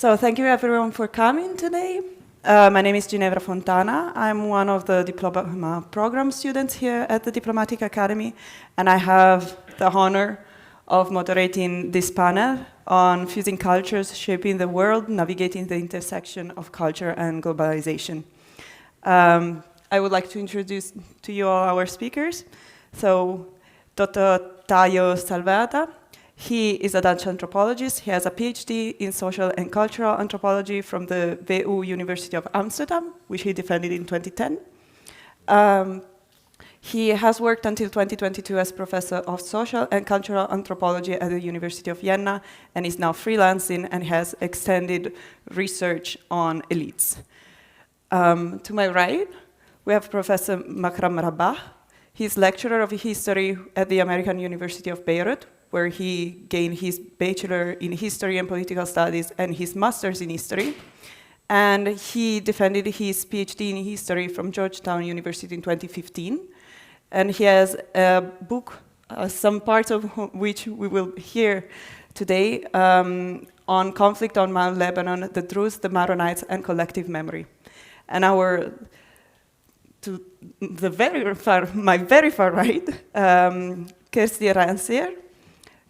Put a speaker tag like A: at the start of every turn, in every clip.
A: So thank you everyone for coming today. My name is Ginevra Fontana. I'm one of the Diploma program students here at the Diplomatic Academy, and I have the honor of moderating this panel on fusing cultures, shaping the world, navigating the intersection of culture and globalization. I would like to introduce to you all our speakers. So, Dr. Tijo Salverda. He is a Dutch anthropologist. He has a PhD in social and cultural anthropology from the VU University of Amsterdam, which he defended in 2010. He has worked until 2022 as professor of social and cultural anthropology at the University of Vienna, and is now freelancing and has extended research on elites. To my right, we have Professor Makram Rabah. He's lecturer of history at the American University of Beirut, where he gained his bachelor in history and political studies and his master's in history. And he defended his PhD in history from Georgetown University in 2015. And he has a book, some parts of which we will hear today, on conflict on Mount Lebanon, the Druze, the Maronites, and collective memory. And to my very far right, Kirsty Rancier.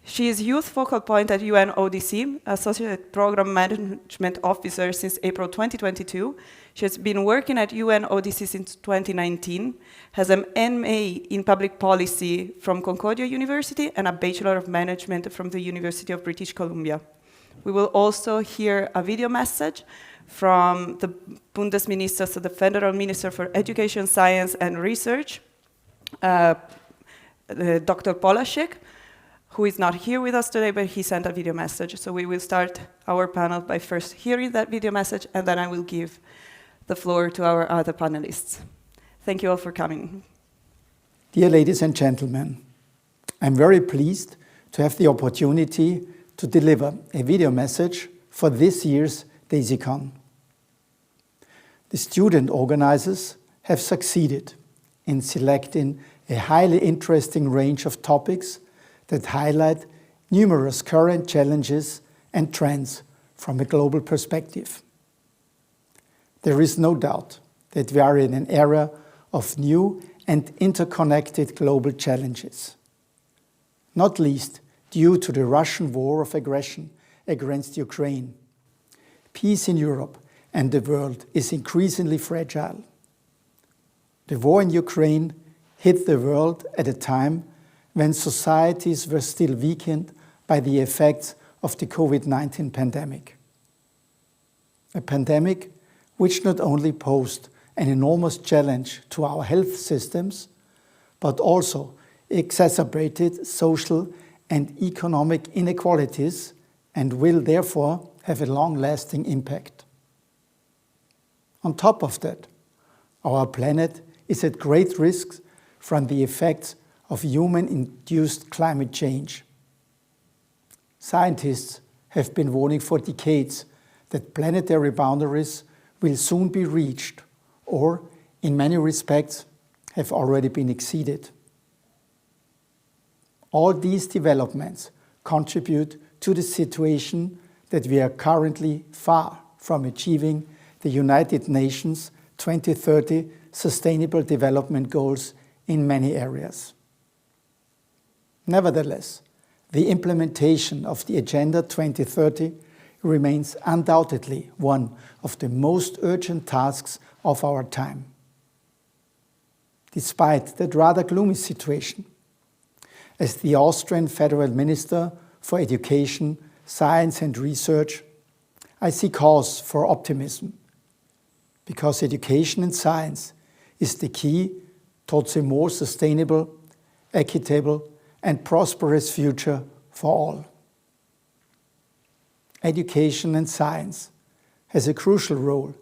A: She is Youth Focal Point at UNODC, Associate Program Management Officer since April 2022. She has been working at UNODC since 2019, has an MA in Public Policy from Concordia University, and a Bachelor of Management from the University of British Columbia. We will also hear a video message from the Bundesminister, so the Federal Minister for Education, Science and Research, Dr. Polaschek, who is not here with us today, but he sent a video message. So we will start our panel by first hearing that video message, and then I will give the floor to our other panelists. Thank you all for coming.
B: Dear ladies and gentlemen, I'm very pleased to have the opportunity to deliver a video message for this year's DASICON. The student organizers have succeeded in selecting a highly interesting range of topics that highlight numerous current challenges and trends from a global perspective. There is no doubt that we are in an era of new and interconnected global challenges, not least due to the Russian war of aggression against Ukraine. Peace in Europe and the world is increasingly fragile. The war in Ukraine hit the world at a time when societies were still weakened by the effects of the COVID-19 pandemic. A pandemic which not only posed an enormous challenge to our health systems, but also exacerbated social and economic inequalities and will therefore have a long-lasting impact. On top of that, our planet is at great risk from the effects of human-induced climate change. Scientists have been warning for decades that planetary boundaries will soon be reached, or, in many respects, have already been exceeded. All these developments contribute to the situation that we are currently far from achieving the United Nations 2030 Sustainable Development Goals in many areas. Nevertheless, the implementation of the Agenda 2030 remains undoubtedly one of the most urgent tasks of our time. Despite that rather gloomy situation, as the Austrian Federal Minister for Education, Science and Research, I see cause for optimism, because education and science is the key towards a more sustainable, equitable, and prosperous future for all. Education and science has a crucial role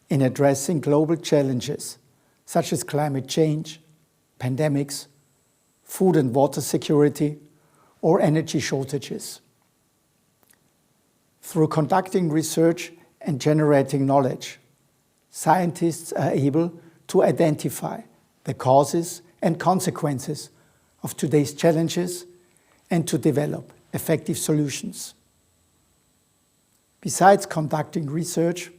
B: in addressing global challenges such as climate change, pandemics, food and water security, or energy shortages. Through conducting research and generating knowledge, scientists are able to identify the causes and consequences of today's challenges and to develop effective solutions. Besides conducting research,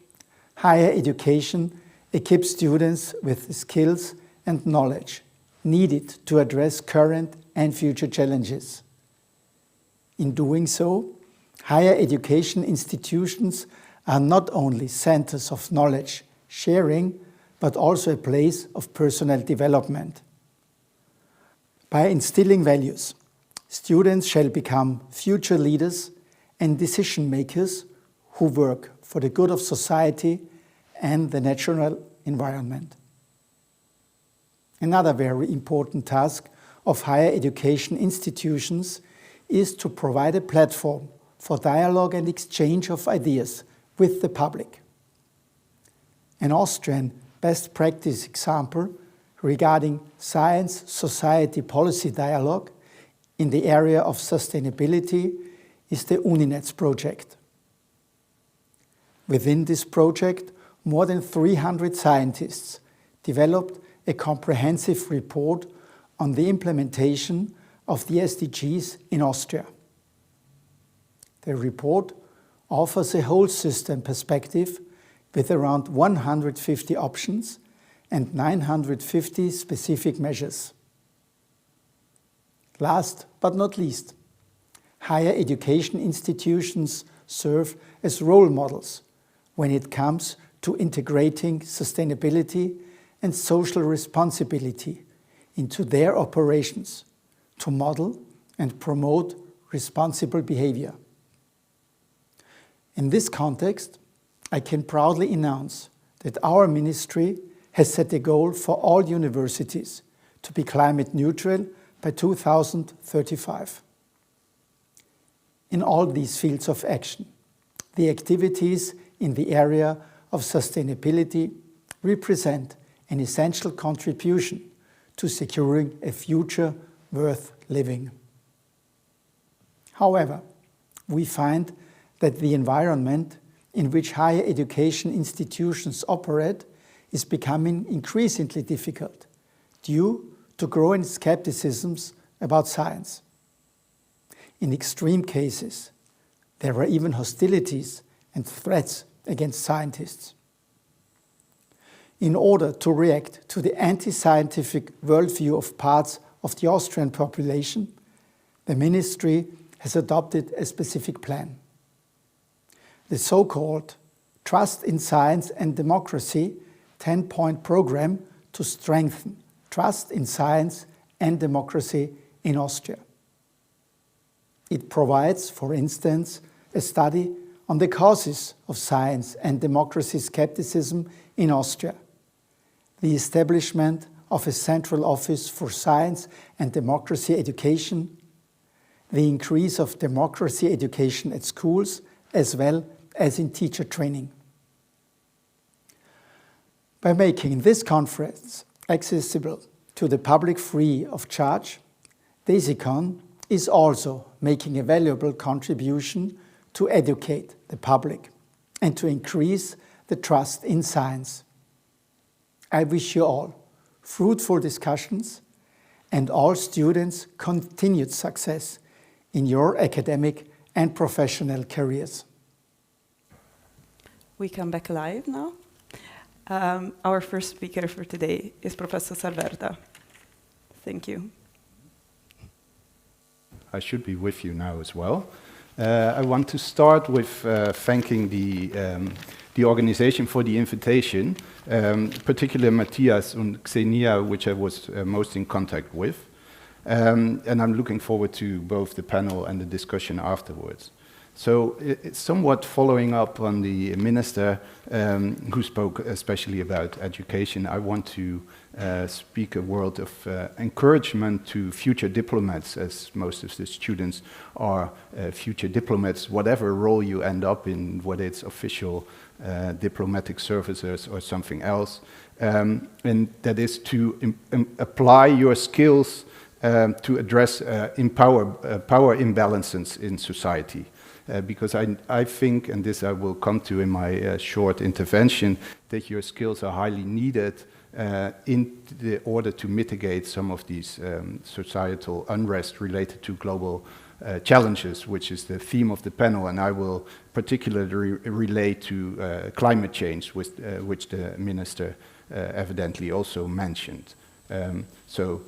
B: higher education equips students with the skills and knowledge needed to address current and future challenges. In doing so, higher education institutions are not only centers of knowledge sharing, but also a place of personal development. By instilling values, students shall become future leaders and decision makers who work for the good of society and the natural environment. Another very important task of higher education institutions is to provide a platform for dialogue and exchange of ideas with the public. An Austrian best practice example regarding science-society policy dialogue in the area of sustainability is the UNINETS project. Within this project, more than 300 scientists developed a comprehensive report on the implementation of the SDGs in Austria. The report offers a whole system perspective with around 150 options and 950 specific measures. Last but not least, higher education institutions serve as role models when it comes to integrating sustainability and social responsibility into their operations to model and promote responsible behavior. In this context, I can proudly announce that our ministry has set a goal for all universities to be climate neutral by 2035. In all these fields of action, the activities in the area of sustainability represent an essential contribution to securing a future worth living. However, we find that the environment in which higher education institutions operate is becoming increasingly difficult due to growing skepticisms about science. In extreme cases, there are even hostilities and threats against scientists. In order to react to the anti-scientific worldview of parts of the Austrian population, the ministry has adopted a specific plan. The so-called Trust in Science and Democracy 10-point program to strengthen trust in science and democracy in Austria. It provides, for instance, a study on the causes of science and democracy skepticism in Austria, the establishment of a central office for science and democracy education, the increase of democracy education at schools, as well as in teacher training. By making this conference accessible to the public free of charge, DASICON is also making a valuable contribution to educate the public and to increase the trust in science. I wish you all fruitful discussions and all students continued success in your academic and professional careers.
A: We come back live now. Our first speaker for today is Professor Salverda. Thank you.
C: I should be with you now as well. I want to start with thanking the organization for the invitation, particularly Matthias and Xenia, which I was most in contact with. And I'm looking forward to both the panel and the discussion afterwards. So it's somewhat following up on the minister who spoke especially about education. I want to speak a word of encouragement to future diplomats, as most of the students are future diplomats, whatever role you end up in, whether it's official diplomatic services or something else. And that is to apply your skills to address power imbalances in society. Because I think, and this I will come to in my short intervention, that your skills are highly needed in order to mitigate some of these societal unrest related to global challenges, which is the theme of the panel, and I will particularly relate to climate change, which the minister evidently also mentioned. So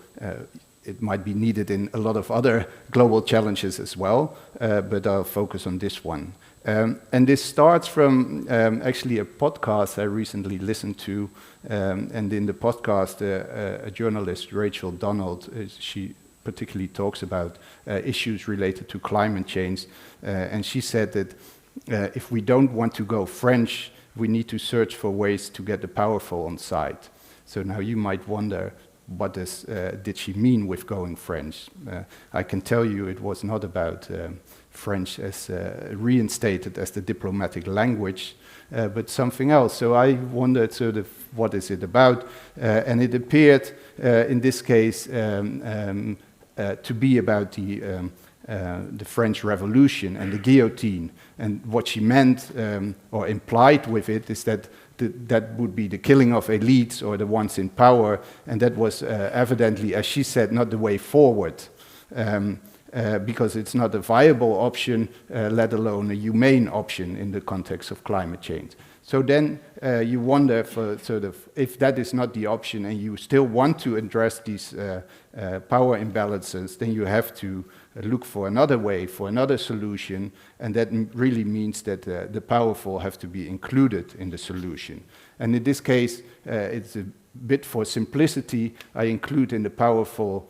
C: it might be needed in a lot of other global challenges as well, but I'll focus on this one. And this starts from actually a podcast I recently listened to, and in the podcast a journalist, Rachel Donald, she particularly talks about issues related to climate change, and she said that if we don't want to go French, we need to search for ways to get the powerful on side. So now you might wonder, what did she mean with going French? I can tell you it was not about French as reinstated as the diplomatic language, but something else. So I wondered sort of what is it about, and it appeared in this case to be about the French Revolution and the guillotine. And what she meant or implied with it is that that would be the killing of elites or the ones in power, and that was evidently, as she said, not the way forward, because it's not a viable option, let alone a humane option in the context of climate change. So then you wonder, for sort of, if that is not the option and you still want to address these power imbalances, then you have to look for another way, for another solution, and that really means that the powerful have to be included in the solution. And in this case, it's a bit for simplicity, I include in the powerful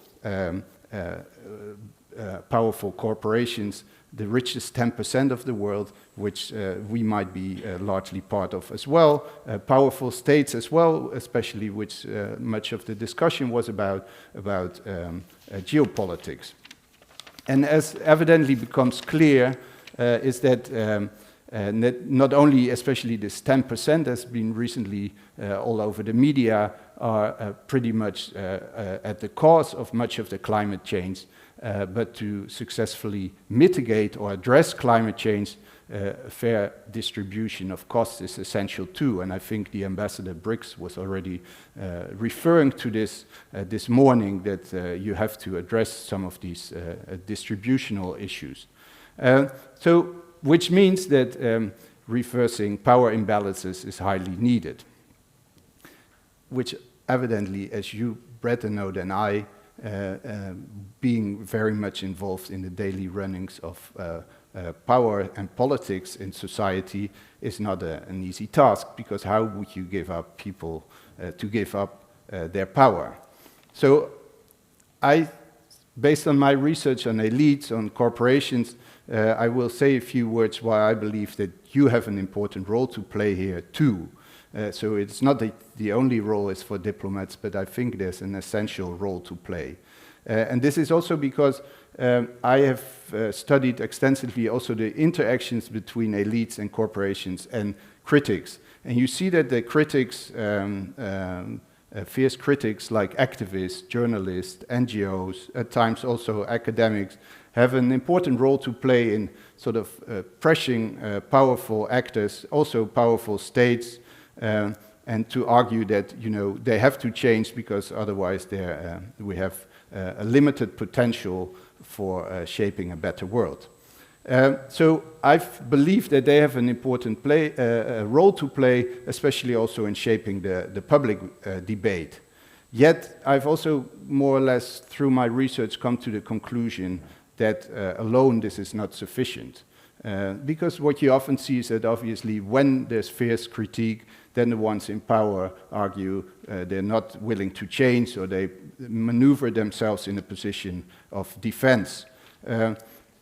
C: corporations the richest 10% of the world, which we might be largely part of as well, powerful states as well, especially which much of the discussion was about geopolitics. And as evidently becomes clear, is that not only, especially this 10% has been recently all over the media, are pretty much at the cause of much of the climate change, but to successfully mitigate or address climate change, a fair distribution of costs is essential too. And I think the Ambassador Briggs was already referring to this this morning, that you have to address some of these distributional issues. So, which means that reversing power imbalances is highly needed, which evidently, as you better know than I, being very much involved in the daily runnings of power and politics in society, is not an easy task, because how would you give up people to give up their power? So based on my research on elites, on corporations, I will say a few words why I believe that you have an important role to play here too. So it's not the only role is for diplomats, but I think there's an essential role to play. And this is also because I have studied extensively also the interactions between elites and corporations and critics. And you see that the critics, fierce critics like activists, journalists, NGOs, at times also academics, have an important role to play in sort of pressuring powerful actors, also powerful states, and to argue that, you know, they have to change because otherwise we have a limited potential for shaping a better world. So I believe that they have an important role to play, especially also in shaping the public debate. Yet I've also more or less through my research come to the conclusion that alone this is not sufficient. Because what you often see is that obviously when there's fierce critique, then the ones in power argue they're not willing to change, or they maneuver themselves in a position of defense.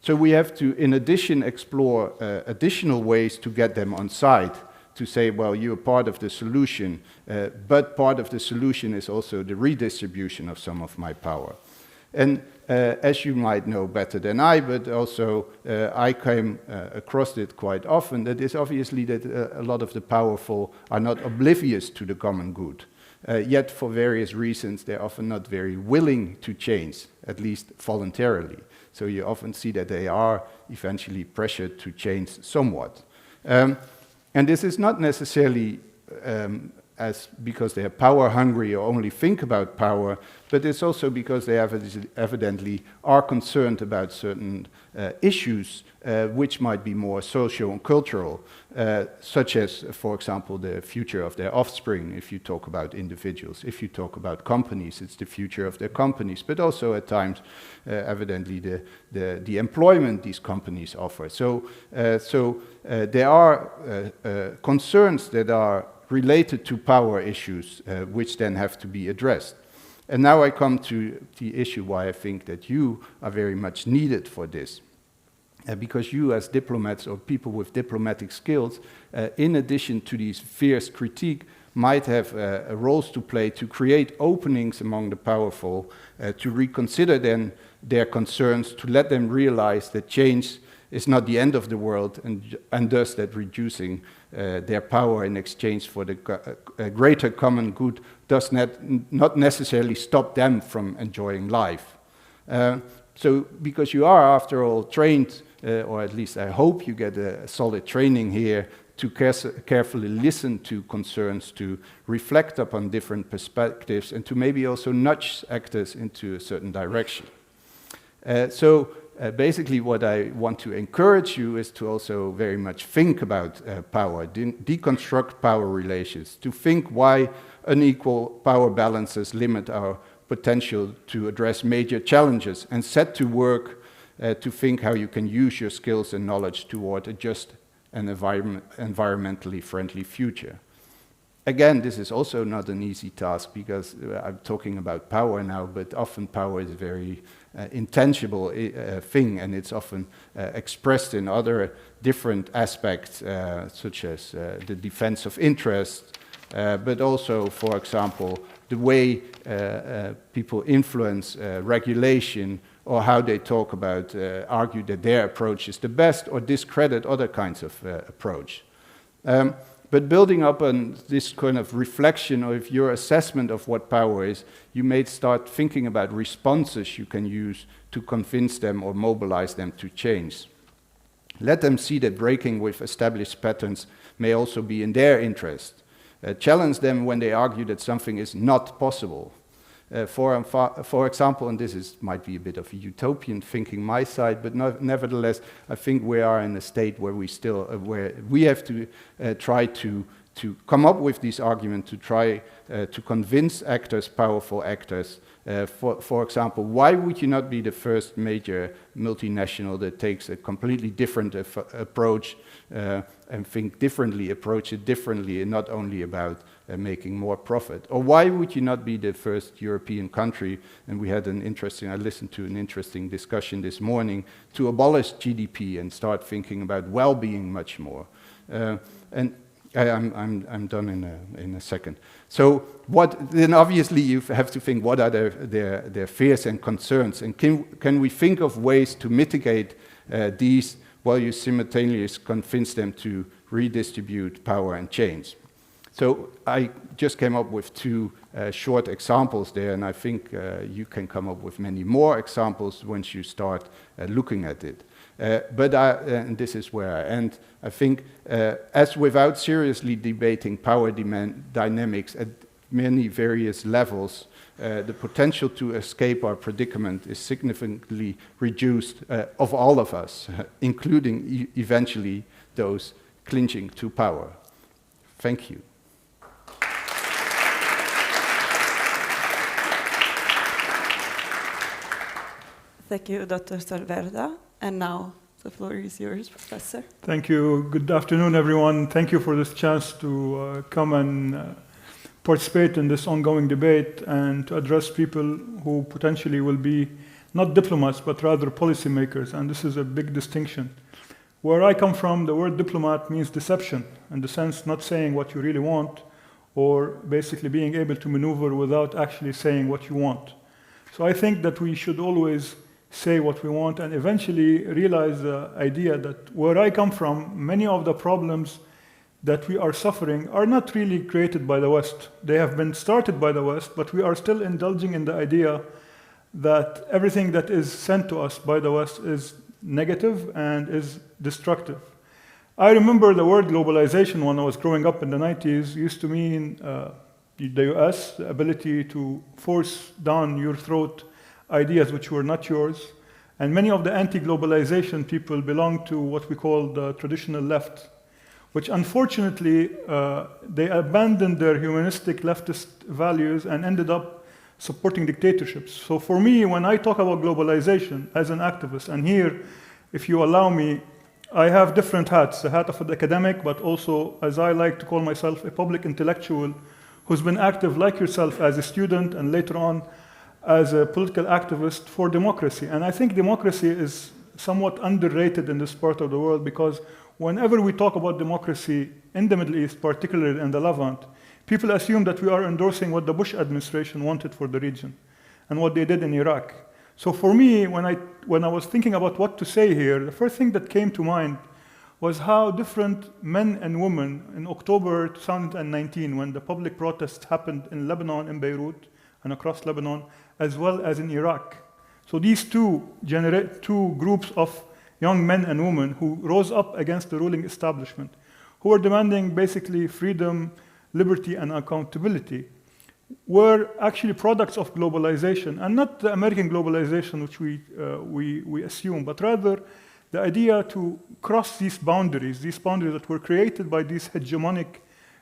C: So we have to, in addition, explore additional ways to get them on side, to say, well, you're part of the solution, but part of the solution is also the redistribution of some of my power. And as you might know better than I, but also I came across it quite often, that is obviously that a lot of the powerful are not oblivious to the common good. Yet for various reasons, they're often not very willing to change, at least voluntarily. So you often see that they are eventually pressured to change somewhat. And this is not necessarily because they are power hungry or only think about power, but it's also because they evidently are concerned about certain issues which might be more social and cultural, such as, for example, the future of their offspring, if you talk about individuals. If you talk about companies, it's the future of their companies, but also at times, evidently, the employment these companies offer. So there are concerns that are related to power issues, which then have to be addressed. And now I come to the issue why I think that you are very much needed for this. Because you as diplomats or people with diplomatic skills, in addition to these fierce critique, might have roles to play to create openings among the powerful, to reconsider then their concerns, to let them realize that change is not the end of the world, and thus that reducing their power in exchange for the greater common good does not necessarily stop them from enjoying life. So because you are, after all, trained, or at least I hope you get a solid training here, to carefully listen to concerns, to reflect upon different perspectives, and to maybe also nudge actors into a certain direction. Basically what I want to encourage you is to also very much think about power, deconstruct power relations, to think why unequal power balances limit our potential to address major challenges, and set to work to think how you can use your skills and knowledge toward a just and environmentally friendly future. Again, this is also not an easy task, because I'm talking about power now, but often power is a very intangible thing, and it's often expressed in other different aspects, such as the defense of interest, but also, for example, the way people influence regulation, or how they talk about, argue that their approach is the best, or discredit other kinds of approach. But building up on this kind of reflection of your assessment of what power is, you may start thinking about responses you can use to convince them or mobilize them to change. Let them see that breaking with established patterns may also be in their interest. Challenge them when they argue that something is not possible. For example, and this might be a bit of a utopian thinking my side, but nevertheless, I think we are in a state where we have to try to come up with these arguments, to try to convince actors, powerful actors. For example, why would you not be the first major multinational that takes a completely different approach and approach it differently, and not only about making more profit? Or why would you not be the first European country, and I listened to an interesting discussion this morning, to abolish GDP and start thinking about well-being much more? And I'm done in a second. So then obviously you have to think, what are their fears and concerns, and can we think of ways to mitigate these while you simultaneously convince them to redistribute power and change? So I just came up with two short examples there, and I think you can come up with many more examples once you start looking at it. And this is where I end. I think, as without seriously debating power dynamics at many various levels, the potential to escape our predicament is significantly reduced of all of us, including eventually those clinging to power. Thank you.
A: Thank you, Dr. Salverda. And now the floor is yours, Professor.
D: Thank you. Good afternoon, everyone. Thank you for this chance to come and participate in this ongoing debate and to address people who potentially will be not diplomats, but rather policymakers. And this is a big distinction. Where I come from, the word diplomat means deception, in the sense not saying what you really want, or basically being able to maneuver without actually saying what you want. So I think that we should always say what we want and eventually realize the idea that where I come from, many of the problems that we are suffering are not really created by the West. They have been started by the West, but we are still indulging in the idea that everything that is sent to us by the West is negative and is destructive. I remember the word globalization when I was growing up in the 90s used to mean the US, the ability to force down your throat ideas which were not yours. And many of the anti-globalization people belong to what we call the traditional left, which unfortunately, they abandoned their humanistic leftist values and ended up supporting dictatorships. So for me, when I talk about globalization as an activist, and here, if you allow me, I have different hats, the hat of an academic, but also, as I like to call myself, a public intellectual who's been active like yourself as a student and later on as a political activist for democracy. And I think democracy is somewhat underrated in this part of the world because whenever we talk about democracy in the Middle East, particularly in the Levant, people assume that we are endorsing what the Bush administration wanted for the region and what they did in Iraq. So for me, when I was thinking about what to say here, the first thing that came to mind was how different men and women in October 2019, when the public protests happened in Lebanon, in Beirut, and across Lebanon, as well as in Iraq. So these two groups of young men and women who rose up against the ruling establishment, who were demanding basically freedom, liberty, and accountability, were actually products of globalization, and not the American globalization which we assume, but rather the idea to cross these boundaries that were created by these hegemonic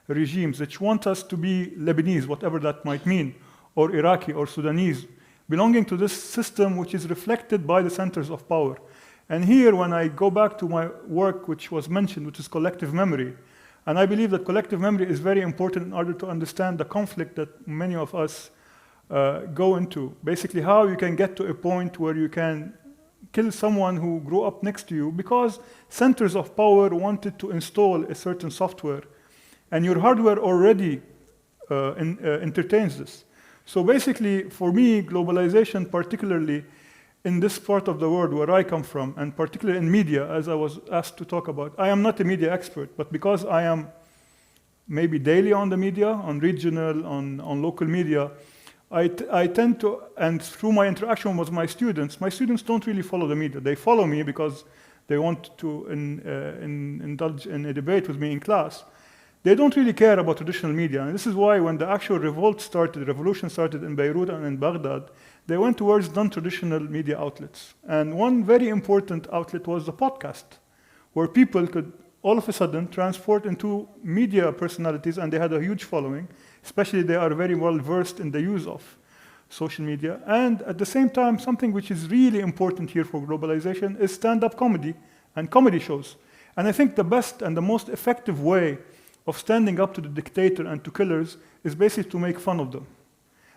D: regimes which want us to be Lebanese, whatever that might mean, or Iraqi or Sudanese, belonging to this system which is reflected by the centers of power. And here, when I go back to my work which was mentioned, which is collective memory, and I believe that collective memory is very important in order to understand the conflict that many of us go into. Basically, how you can get to a point where you can kill someone who grew up next to you because centers of power wanted to install a certain software, and your hardware already entertains this. So basically, for me, globalization, particularly in this part of the world where I come from, and particularly in media, as I was asked to talk about, I am not a media expert, but because I am maybe daily on the media, on regional, on local media, I tend to, and through my interaction with my students don't really follow the media. They follow me because they want to indulge in a debate with me in class. They don't really care about traditional media. And this is why when the actual revolution started in Beirut and in Baghdad, they went towards non-traditional media outlets. And one very important outlet was the podcast, where people could all of a sudden transport into media personalities, and they had a huge following, especially they are very well versed in the use of social media. And at the same time, something which is really important here for globalization is stand-up comedy and comedy shows. And I think the best and the most effective way of standing up to the dictator and to killers is basically to make fun of them.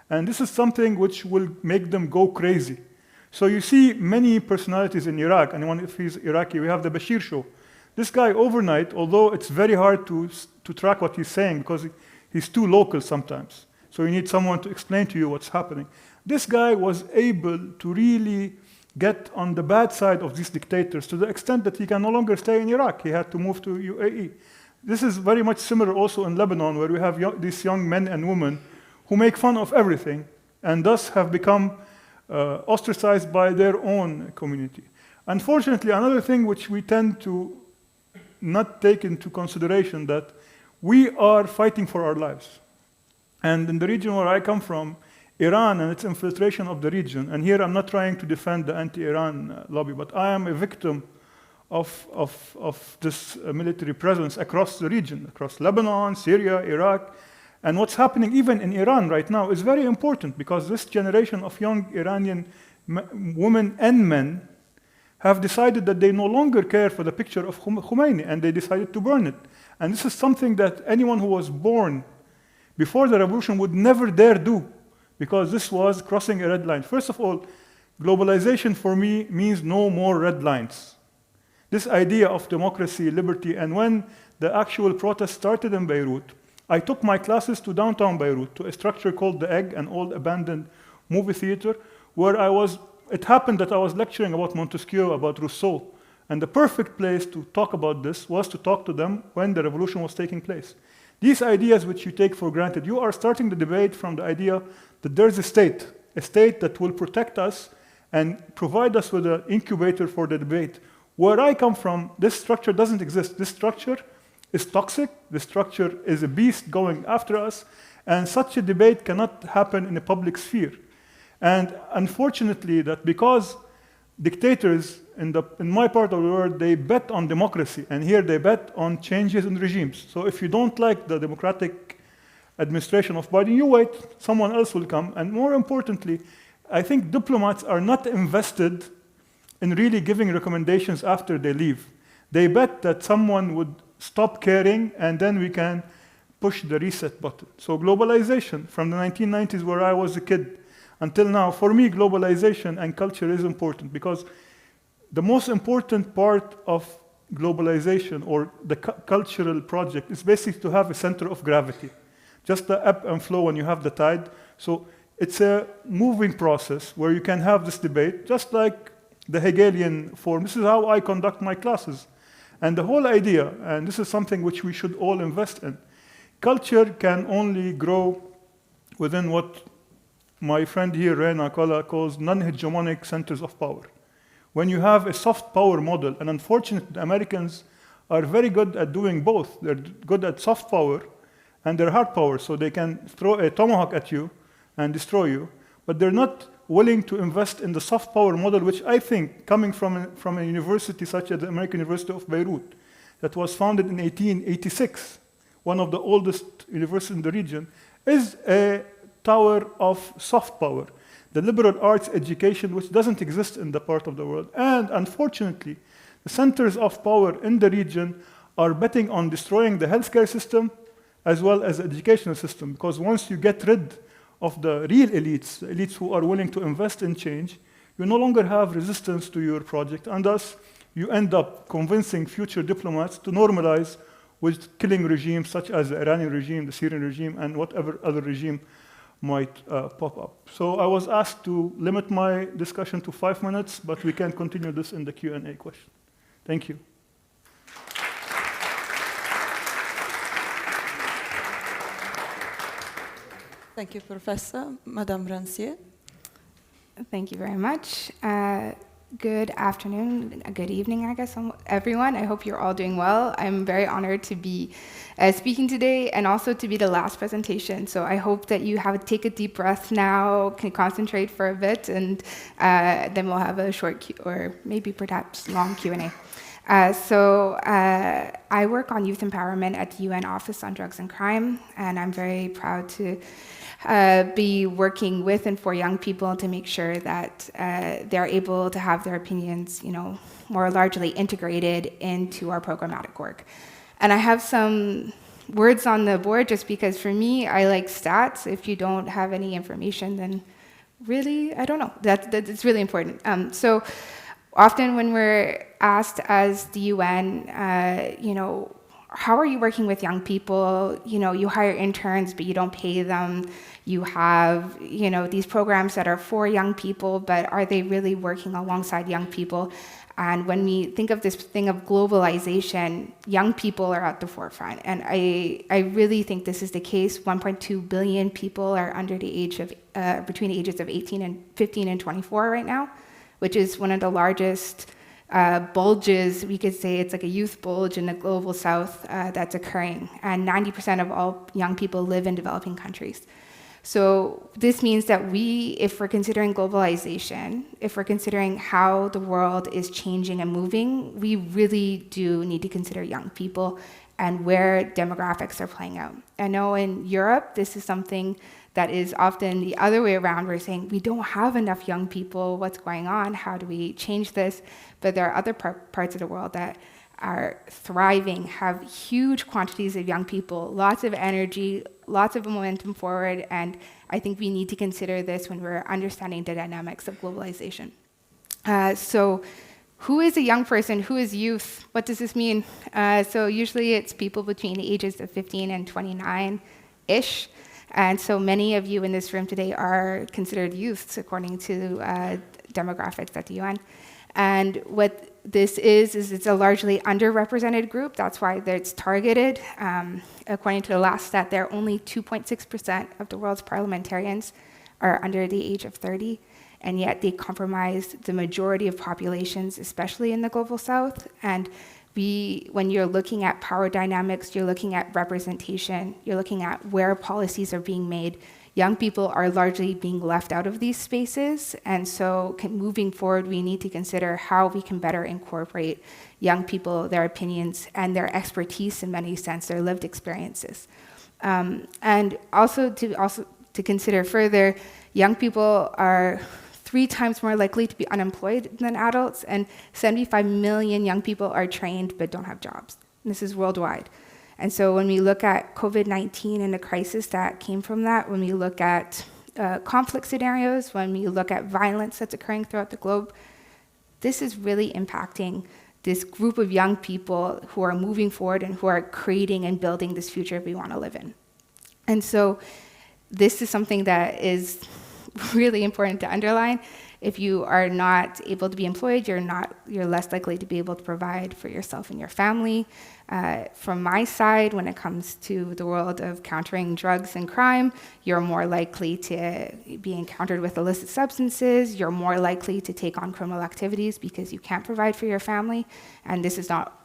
D: And this is something which will make them go crazy. So you see many personalities in Iraq, and if he's Iraqi, we have the Bashir show. This guy overnight, although it's very hard to track what he's saying because he's too local sometimes, so you need someone to explain to you what's happening. This guy was able to really get on the bad side of these dictators to the extent that he can no longer stay in Iraq. He had to move to UAE. This is very much similar also in Lebanon, where we have these young men and women who make fun of everything and thus have become ostracized by their own community. Unfortunately, another thing which we tend to not take into consideration, that we are fighting for our lives. And in the region where I come from, Iran and its infiltration of the region, and here I'm not trying to defend the anti-Iran lobby, but I am a victim of this military presence across the region, across Lebanon, Syria, Iraq. And what's happening even in Iran right now is very important, because this generation of young Iranian women and men have decided that they no longer care for the picture of Khomeini, and they decided to burn it. And this is something that anyone who was born before the revolution would never dare do, because this was crossing a red line. First of all, globalization for me means no more red lines. This idea of democracy, liberty, and when the actual protest started in Beirut, I took my classes to downtown Beirut, to a structure called The Egg, an old abandoned movie theater, where it happened that I was lecturing about Montesquieu, about Rousseau, and the perfect place to talk about this was to talk to them when the revolution was taking place. These ideas which you take for granted, you are starting the debate from the idea that there's a state that will protect us and provide us with an incubator for the debate, Where I come from, this structure doesn't exist. This structure is toxic. This structure is a beast going after us. And such a debate cannot happen in a public sphere. And unfortunately, that because dictators in my part of the world, they bet on democracy. And here they bet on changes in regimes. So if you don't like the democratic administration of Biden, you wait, someone else will come. And more importantly, I think diplomats are not invested in really giving recommendations after they leave. They bet that someone would stop caring, and then we can push the reset button. So globalization, from the 1990s where I was a kid until now, for me, globalization and culture is important, because the most important part of globalization or the cultural project is basically to have a center of gravity, just the ebb and flow when you have the tide. So it's a moving process where you can have this debate, just like the Hegelian form. This is how I conduct my classes. And the whole idea, and this is something which we should all invest in, culture can only grow within what my friend here, Reina Kola, calls non-hegemonic centers of power. When you have a soft power model, and unfortunately, the Americans are very good at doing both. They're good at soft power and they're hard power, so they can throw a tomahawk at you and destroy you, but they're not willing to invest in the soft power model, which I think, coming from a university such as the American University of Beirut, that was founded in 1886, one of the oldest universities in the region, is a tower of soft power, the liberal arts education, which doesn't exist in the part of the world. And unfortunately, the centers of power in the region are betting on destroying the healthcare system as well as the educational system, because once you get rid of the real elites, the elites who are willing to invest in change, you no longer have resistance to your project, and thus you end up convincing future diplomats to normalize with killing regimes such as the Iranian regime, the Syrian regime, and whatever other regime might pop up. So I was asked to limit my discussion to 5 minutes, but we can continue this in the Q&A question. Thank you.
A: Thank you, Professor. Madame Rancier.
E: Thank you very much. Good afternoon, good evening, I guess, everyone. I hope you're all doing well. I'm very honored to be speaking today and also to be the last presentation. So I hope that you take a deep breath now, can concentrate for a bit, and then we'll have a short or maybe perhaps long Q&A. I work on youth empowerment at the UN Office on Drugs and Crime, and I'm very proud to be working with and for young people to make sure that they're able to have their opinions, more largely integrated into our programmatic work. And I have some words on the board just because for me, I like stats. If you don't have any information, then really, I don't know. That's really important. So often when we're asked as the UN, how are you working with young people? You hire interns, but you don't pay them. You have, these programs that are for young people, but are they really working alongside young people? And when we think of this thing of globalization, young people are at the forefront. And I really think this is the case. 1.2 billion people are under the age of, between the ages of 15 and 24 right now, which is one of the largest bulges. We could say it's like a youth bulge in the global south that's occurring. And 90% of all young people live in developing countries. So this means that if we're considering globalization, if we're considering how the world is changing and moving, we really do need to consider young people and where demographics are playing out. I know in Europe, this is something that is often the other way around. We're saying we don't have enough young people. What's going on? How do we change this? But there are other parts of the world that are thriving, have huge quantities of young people, lots of energy, lots of momentum forward, and I think we need to consider this when we're understanding the dynamics of globalization. So who is a young person? Who is youth? What does this mean? So usually it's people between the ages of 15 and 29-ish. And so many of you in this room today are considered youths according to demographics at the UN. And what this is it's a largely underrepresented group. That's why it's targeted. According to the last stat, there are only 2.6% of the world's parliamentarians are under the age of 30. and yet they comprise the majority of populations, especially in the Global South. And when you're looking at power dynamics, you're looking at representation, you're looking at where policies are being made. Young people are largely being left out of these spaces, and so moving forward, we need to consider how we can better incorporate young people, their opinions, and their expertise in many sense, their lived experiences. And also to consider further, young people are 3 times more likely to be unemployed than adults, and 75 million young people are trained but don't have jobs. And this is worldwide. And so when we look at COVID-19 and the crisis that came from that, when we look at conflict scenarios, when we look at violence that's occurring throughout the globe, this is really impacting this group of young people who are moving forward and who are creating and building this future we want to live in. And so this is something that is really important to underline. If you are not able to be employed, you're less likely to be able to provide for yourself and your family. From my side, when it comes to the world of countering drugs and crime, you're more likely to be encountered with illicit substances. You're more likely to take on criminal activities because you can't provide for your family. And this is not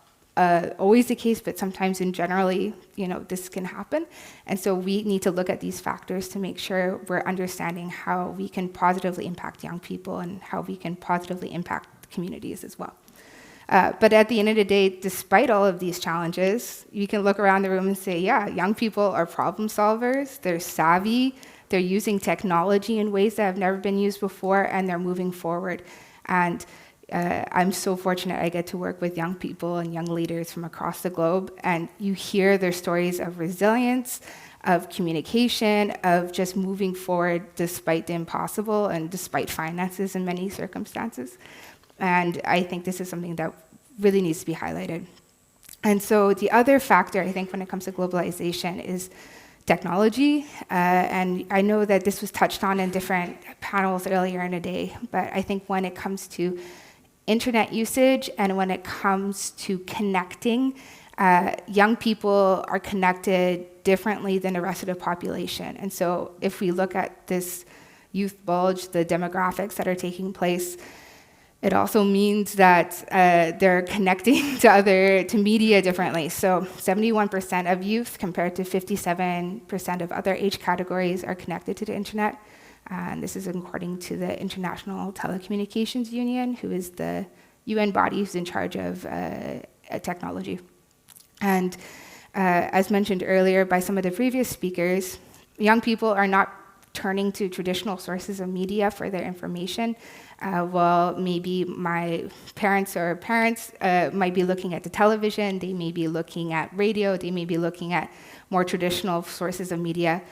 E: always the case, but sometimes in generally, this can happen. And so we need to look at these factors to make sure we're understanding how we can positively impact young people and how we can positively impact communities as well. But at the end of the day, despite all of these challenges, you can look around the room and say, yeah, young people are problem solvers, they're savvy, they're using technology in ways that have never been used before, and they're moving forward. And I'm so fortunate I get to work with young people and young leaders from across the globe, and you hear their stories of resilience, of communication, of just moving forward despite the impossible and despite finances in many circumstances. And I think this is something that really needs to be highlighted. And so the other factor, I think, when it comes to globalization is technology. And I know that this was touched on in different panels earlier in the day, but I think when it comes to internet usage and when it comes to connecting, young people are connected differently than the rest of the population. And so if we look at this youth bulge, the demographics that are taking place, it also means that they're connecting to media differently. So 71% of youth compared to 57% of other age categories are connected to the internet. And this is according to the International Telecommunications Union, who is the UN body who's in charge of technology. And as mentioned earlier by some of the previous speakers, young people are not turning to traditional sources of media for their information. Well, maybe my parents might be looking at the television, they may be looking at radio, they may be looking at more traditional sources of media.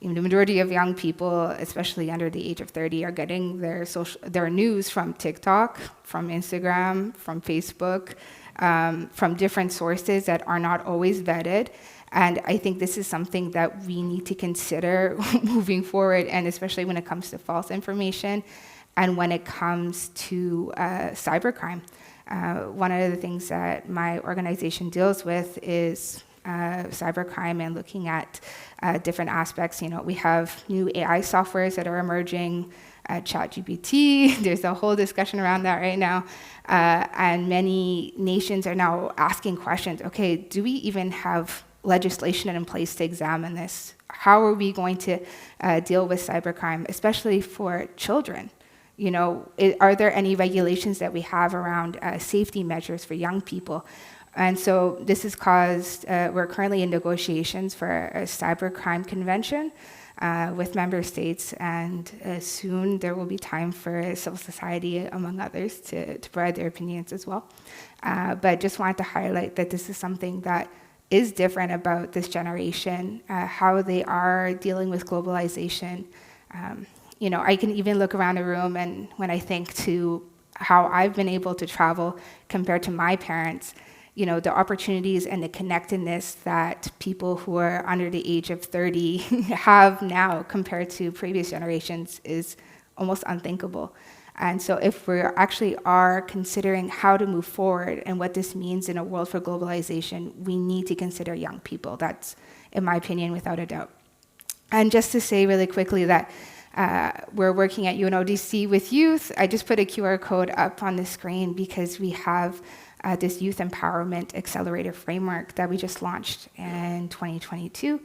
E: The majority of young people, especially under the age of 30, are getting their news from TikTok, from Instagram, from Facebook, from different sources that are not always vetted. And I think this is something that we need to consider moving forward, and especially when it comes to false information and when it comes to cybercrime. One of the things that my organization deals with is cybercrime and looking at different aspects. We have new AI softwares that are emerging, ChatGPT, there's a whole discussion around that right now. And many nations are now asking questions, okay, do we even have legislation in place to examine this? How are we going to deal with cybercrime, especially for children? Are there any regulations that we have around safety measures for young people? And so this has caused, we're currently in negotiations for a cybercrime convention with member states, and soon there will be time for civil society, among others, to provide their opinions as well. But just wanted to highlight that this is something that is different about this generation, how they are dealing with globalization. I can even look around the room, and when I think to how I've been able to travel compared to my parents, the opportunities and the connectedness that people who are under the age of 30 have now compared to previous generations is almost unthinkable. And so if we actually are considering how to move forward and what this means in a world for globalization, we need to consider young people. That's, in my opinion, without a doubt. And just to say really quickly that We're working at UNODC with youth. I just put a QR code up on the screen because we have this Youth Empowerment Accelerator Framework that we just launched in 2022.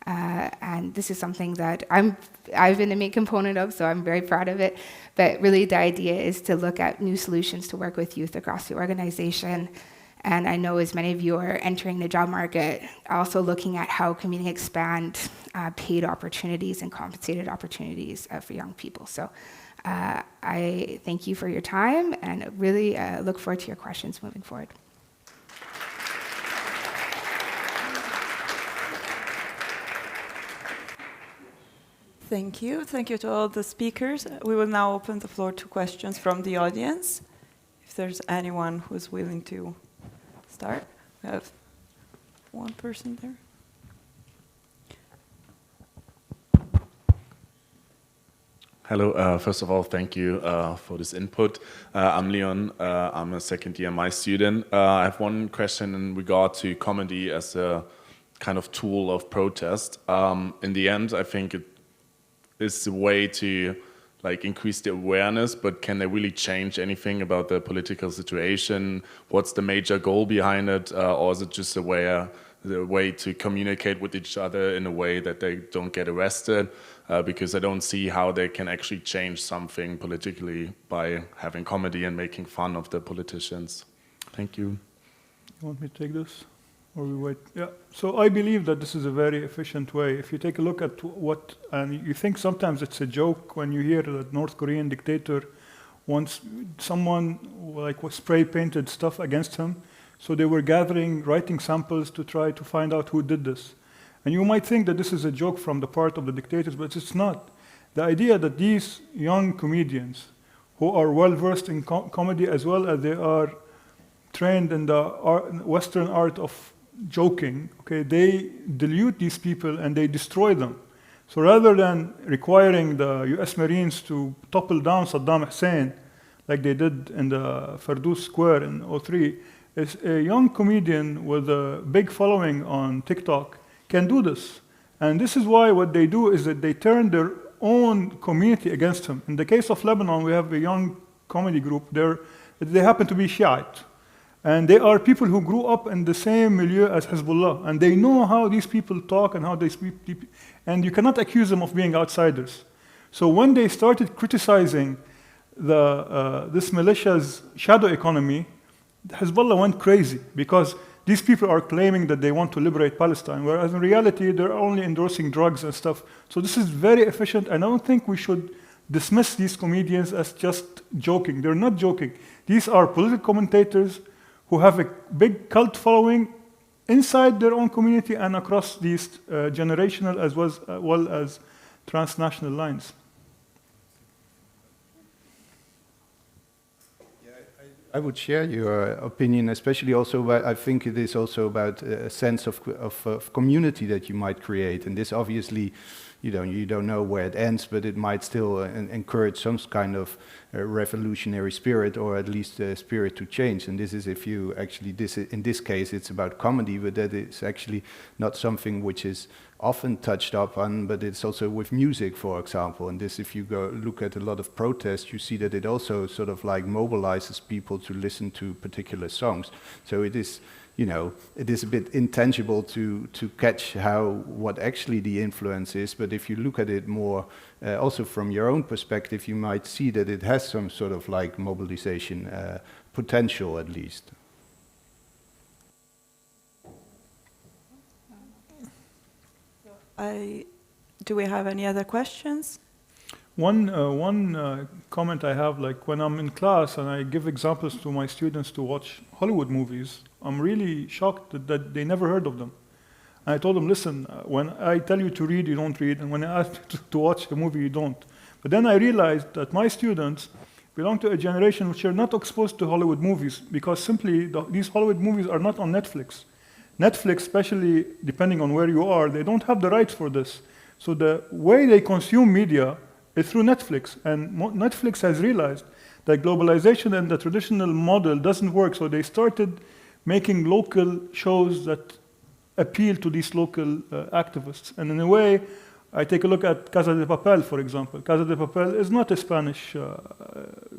E: And this is something that I've been a main component of, so I'm very proud of it. But really the idea is to look at new solutions to work with youth across the organization. And I know as many of you are entering the job market, also looking at how can we expand paid opportunities and compensated opportunities for young people. So I thank you for your time and really look forward to your questions moving forward.
A: Thank you. Thank you to all the speakers. We will now open the floor to questions from the audience. If there's anyone who's willing to start. We have one person there.
F: Hello, first of all, thank you for this input. I'm Leon, I'm a second-year MI student. I have one question in regard to comedy as a kind of tool of protest. In the end, I think it is a way to increase the awareness, but can they really change anything about the political situation? What's the major goal behind it? Or is it just a way to communicate with each other in a way that they don't get arrested? Because I don't see how they can actually change something politically by having comedy and making fun of the politicians. Thank you.
D: You want me to take this? Or we wait? Yeah. So I believe that this is a very efficient way. If you take a look at what, and you think sometimes it's a joke when you hear that North Korean dictator wants someone was spray painted stuff against him. So they were writing samples to try to find out who did this. And you might think that this is a joke from the part of the dictators, but it's not. The idea that these young comedians who are well versed in comedy as well as they are trained in the Western art of joking, okay, they dilute these people and they destroy them. So rather than requiring the US Marines to topple down Saddam Hussein, like they did in the Fardous Square in 2003, is a young comedian with a big following on TikTok can do this. And this is why what they do is that they turn their own community against him. In the case of Lebanon, we have a young comedy group there. They happen to be Shiite. And they are people who grew up in the same milieu as Hezbollah. And they know how these people talk and how they speak. And you cannot accuse them of being outsiders. So when they started criticizing this militia's shadow economy, Hezbollah went crazy because these people are claiming that they want to liberate Palestine, whereas in reality, they're only endorsing drugs and stuff. So this is very efficient, and I don't think we should dismiss these comedians as just joking. They're not joking. These are political commentators who have a big cult following inside their own community and across these generational as well as transnational lines.
C: I would share your opinion, especially also about, I think it is also about a sense of community that you might create. And this obviously, you don't know where it ends, but it might still encourage some kind of revolutionary spirit, or at least a spirit to change. And this is, if you actually, in this case, it's about comedy, but that is actually not something which is often touched up on, but it's also with music, for example. And this, if you go look at a lot of protests, you see that it also sort of mobilizes people to listen to particular songs. So it is, it is a bit intangible to catch what actually the influence is. But if you look at it more, also from your own perspective, you might see that it has some sort of mobilization potential, at least.
A: Do we have any other questions?
D: One comment I have, when I'm in class and I give examples to my students to watch Hollywood movies, I'm really shocked that they never heard of them. And I told them, listen, when I tell you to read, you don't read, and when I ask you to watch a movie, you don't. But then I realized that my students belong to a generation which are not exposed to Hollywood movies because simply these Hollywood movies are not on Netflix. Netflix, especially depending on where you are, they don't have the rights for this. So the way they consume media is through Netflix. And Netflix has realized that globalization and the traditional model doesn't work. So they started making local shows that appeal to these local activists. And in a way, I take a look at Casa de Papel, for example. Casa de Papel is not a Spanish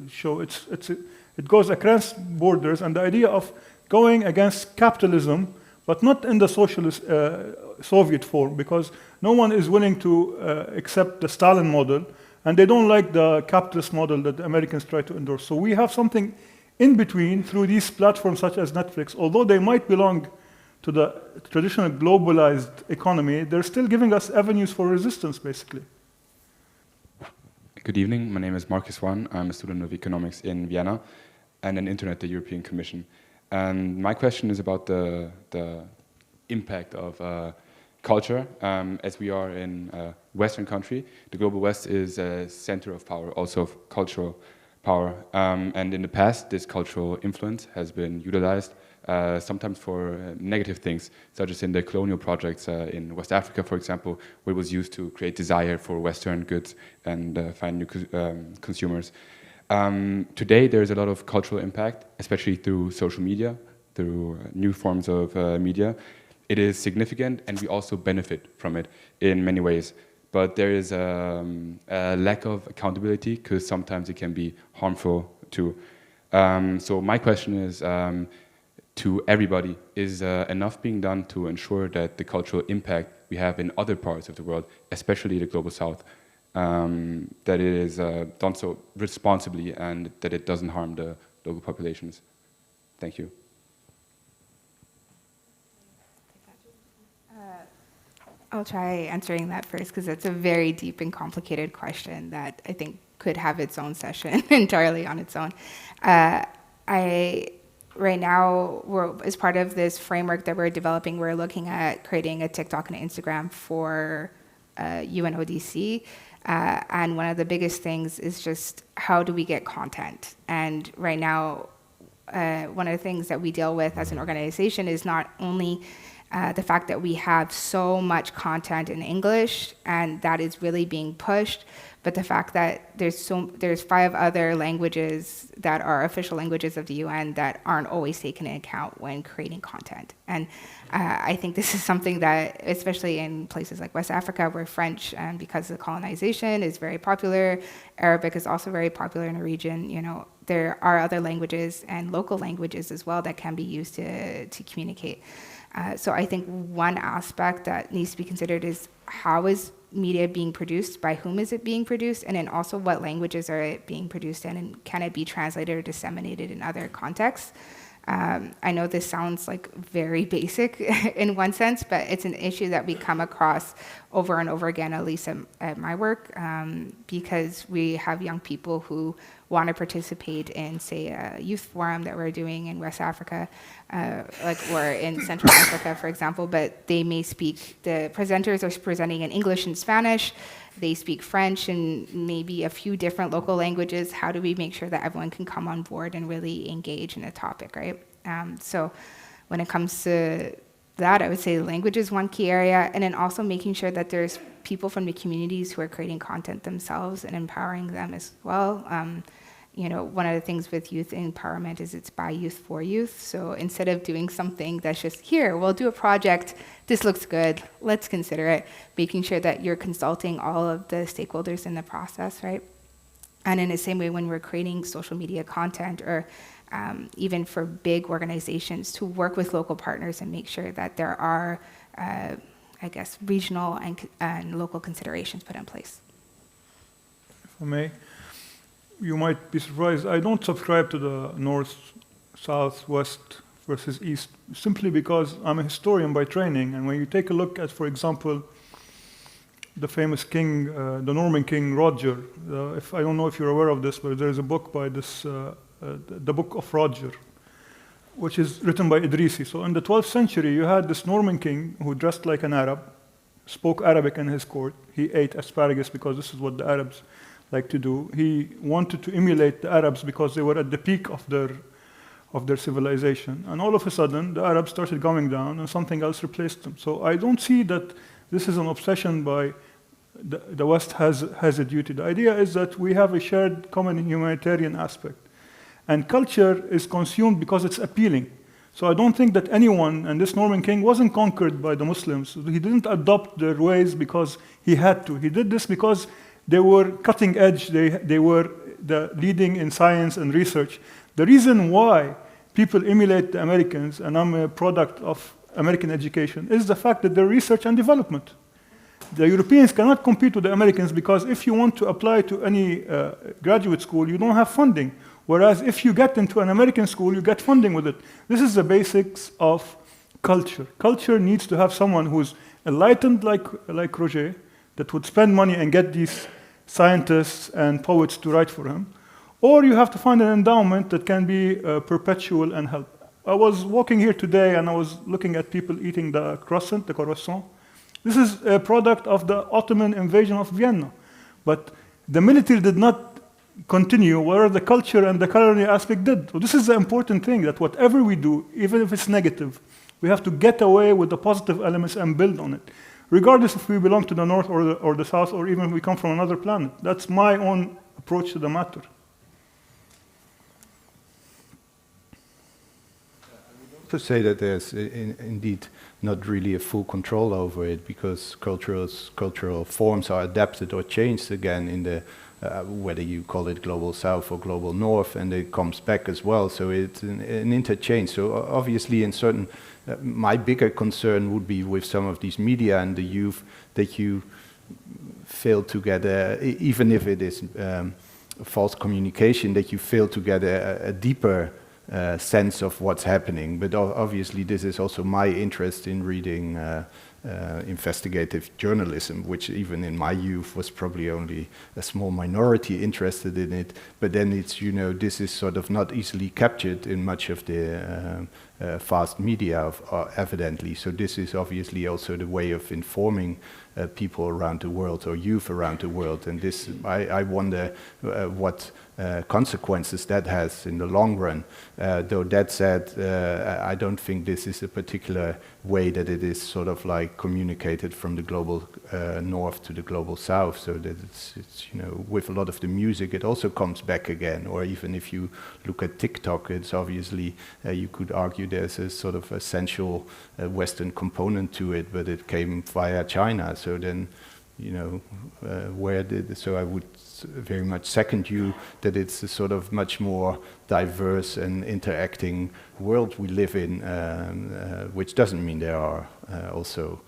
D: show. It goes across borders, and the idea of going against capitalism, but not in the socialist Soviet form, because no one is willing to accept the Stalin model, and they don't like the capitalist model that the Americans try to endorse. So we have something in between through these platforms such as Netflix. Although they might belong to the traditional globalized economy, they're still giving us avenues for resistance, basically.
G: Good evening. My name is Marcus Wan. I'm a student of economics in Vienna and an intern at the European Commission. And my question is about the impact of culture. As we are in a Western country, the global West is a center of power, also of cultural power. And in the past, this cultural influence has been utilized sometimes for negative things, such as in the colonial projects in West Africa, for example, where it was used to create desire for Western goods and find new consumers. Today, there is a lot of cultural impact, especially through social media, through new forms of media. It is significant, and we also benefit from it in many ways. But there is a lack of accountability, because sometimes it can be harmful too. So my question is, to everybody, is enough being done to ensure that the cultural impact we have in other parts of the world, especially the global south, that it is done so responsibly and that it doesn't harm the local populations? Thank you.
E: I'll try answering that first, because it's a very deep and complicated question that I think could have its own session entirely on its own. Right now, as part of this framework that we're developing, we're looking at creating a TikTok and Instagram for UNODC. And one of the biggest things is just how do we get content? And right now, one of the things that we deal with as an organization is not only the fact that we have so much content in English, and that is really being pushed, but the fact that there's 5 other languages that are official languages of the UN that aren't always taken into account when creating content. And I think this is something that, especially in places like West Africa, where French, because of the colonization, is very popular, Arabic is also very popular in the region, there are other languages and local languages as well that can be used to communicate. So I think one aspect that needs to be considered is how is media being produced, by whom is it being produced, and then also what languages are it being produced in, and can it be translated or disseminated in other contexts. I know this sounds like very basic in one sense, but it's an issue that we come across over and over again, at least at my work, because we have young people who want to participate in, say, a youth forum that we're doing in West Africa, or in Central Africa, for example, but they may speak, the presenters are presenting in English and Spanish, they speak French and maybe a few different local languages. How do we make sure that everyone can come on board and really engage in a topic, right? So when it comes to that, I would say language is one key area, and then also making sure that there's people from the communities who are creating content themselves and empowering them as well. One of the things with youth empowerment is it's by youth for youth. So instead of doing something that's just, here, we'll do a project, this looks good, let's consider it, making sure that you're consulting all of the stakeholders in the process, right? And in the same way, when we're creating social media content, or even for big organizations, to work with local partners and make sure that there are, regional and local considerations put in place.
D: If I may, you might be surprised, I don't subscribe to the north, south, west versus east, simply because I'm a historian by training, and when you take a look at, for example, the famous king, the Norman king Roger, I don't know if you're aware of this, but there's a book by this, the Book of Roger, which is written by Idrisi. So in the 12th century, you had this Norman king who dressed like an Arab, spoke Arabic in his court, he ate asparagus because this is what the Arabs like to do. He wanted to emulate the Arabs because they were at the peak of their civilization. And all of a sudden, the Arabs started going down and something else replaced them. So I don't see that this is an obsession by the West has a duty. The idea is that we have a shared common humanitarian aspect. And culture is consumed because it's appealing. So I don't think that anyone, and this Norman King wasn't conquered by the Muslims. He didn't adopt their ways because he had to. He did this because they were cutting edge, they were the leading in science and research. The reason why people emulate the Americans, and I'm a product of American education, is the fact that they're research and development. The Europeans cannot compete with the Americans because if you want to apply to any graduate school, you don't have funding. Whereas if you get into an American school, you get funding with it. This is the basics of culture. Culture needs to have someone who's enlightened like Roger, that would spend money and get these scientists and poets to write for him. Or you have to find an endowment that can be perpetual and help. I was walking here today and I was looking at people eating the croissant. This is a product of the Ottoman invasion of Vienna. But the military did not continue where the culture and the culinary aspect did. So this is the important thing, that whatever we do, even if it's negative, we have to get away with the positive elements and build on it, regardless if we belong to the north or the south, or even if we come from another planet. That's my own approach to the matter.
C: To say that there's indeed not really a full control over it, because cultural forms are adapted or changed again in the whether you call it global south or global north, and it comes back as well. So it's an interchange. So obviously, in certain, my bigger concern would be with some of these media and the youth, that you fail to get even if it is false communication, that you fail to get a deeper sense of what's happening. But obviously this is also my interest in reading investigative journalism, which even in my youth was probably only a small minority interested in it. But then it's, this is sort of not easily captured in much of the fast media, evidently. So this is obviously also the way of informing people around the world, or youth around the world. And this, I wonder what consequences that has in the long run. Though that said, I don't think this is a particular way that it is sort of like communicated from the global north to the global south, so that it's with a lot of the music it also comes back again. Or even if you look at TikTok, it's obviously, you could argue there's a sort of essential Western component to it, but it came via China. So then, so I would very much second you that it's a sort of much more diverse and interacting world we live in, which doesn't mean there are also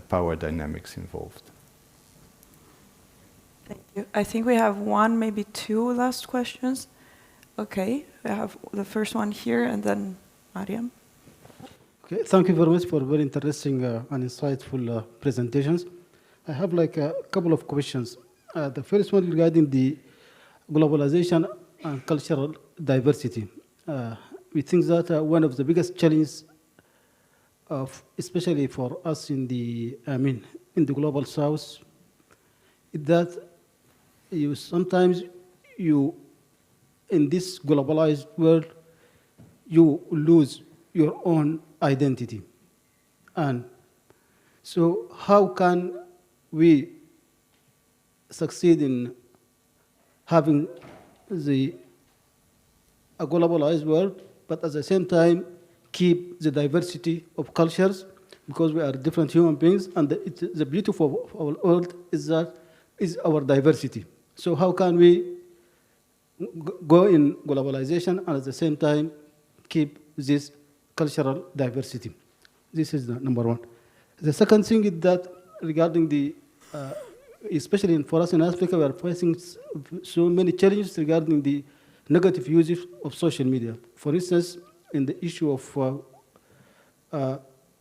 C: power dynamics involved.
A: Thank you. I think we have one, maybe two last questions. Okay, we have the first one here, and then Mariam.
H: Okay, thank you very much for very interesting and insightful presentations. I have like a couple of questions. The first one regarding the globalization and cultural diversity. We think that one of the biggest challenges, especially for us in the global south, is that sometimes in this globalized world, you lose your own identity. And so how can we succeed in having a globalized world, but at the same time keep the diversity of cultures, because we are different human beings, and the beauty of our world is our diversity. So how can we go in globalization and at the same time keep this cultural diversity? This is the number one. The second thing is that regarding the especially for us in Africa, we are facing so many challenges regarding the negative usage of social media. For instance, in the issue of